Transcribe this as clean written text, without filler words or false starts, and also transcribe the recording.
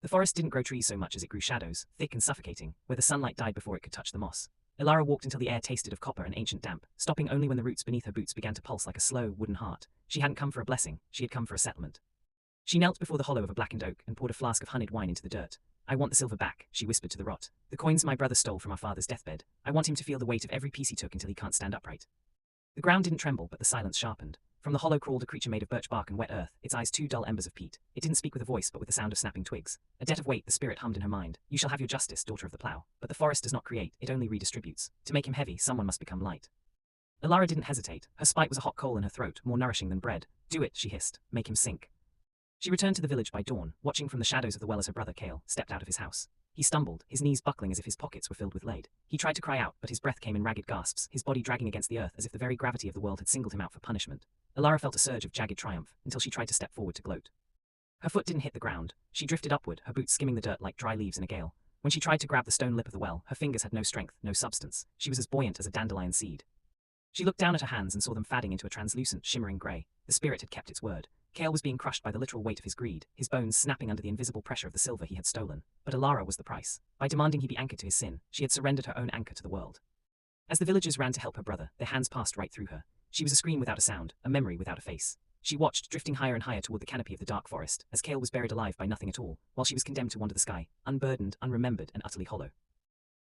The forest didn't grow trees so much as it grew shadows, thick and suffocating, where the sunlight died before it could touch the moss. Ilara walked until the air tasted of copper and ancient damp, stopping only when the roots beneath her boots began to pulse like a slow, wooden heart. She hadn't come for a blessing, she had come for a settlement. She knelt before the hollow of a blackened oak and poured a flask of honeyed wine into the dirt. I want the silver back, she whispered to the rot. The coins my brother stole from our father's deathbed. I want him to feel the weight of every piece he took until he can't stand upright. The ground didn't tremble, but the silence sharpened. From the hollow crawled a creature made of birch bark and wet earth, its eyes two dull embers of peat. It didn't speak with a voice, but with the sound of snapping twigs. A debt of weight, the spirit hummed in her mind. You shall have your justice, daughter of the plough. But the forest does not create, it only redistributes. To make him heavy, someone must become light. Ilara didn't hesitate. Her spite was a hot coal in her throat, more nourishing than bread. Do it, she hissed. Make him sink. She returned to the village by dawn, watching from the shadows of the well as her brother Kale stepped out of his house. He stumbled, his knees buckling as if his pockets were filled with lead. He tried to cry out, but his breath came in ragged gasps, his body dragging against the earth as if the very gravity of the world had singled him out for punishment. Ilara felt a surge of jagged triumph, until she tried to step forward to gloat. Her foot didn't hit the ground. She drifted upward, her boots skimming the dirt like dry leaves in a gale. When she tried to grab the stone lip of the well, her fingers had no strength, no substance. She was as buoyant as a dandelion seed. She looked down at her hands and saw them fading into a translucent, shimmering grey. The spirit had kept its word. Kale was being crushed by the literal weight of his greed, his bones snapping under the invisible pressure of the silver he had stolen. But Ilara was the price. By demanding he be anchored to his sin, she had surrendered her own anchor to the world. As the villagers ran to help her brother, their hands passed right through her. She was a scream without a sound, a memory without a face. She watched, drifting higher and higher toward the canopy of the dark forest, as Kale was buried alive by nothing at all, while she was condemned to wander the sky, unburdened, unremembered, and utterly hollow.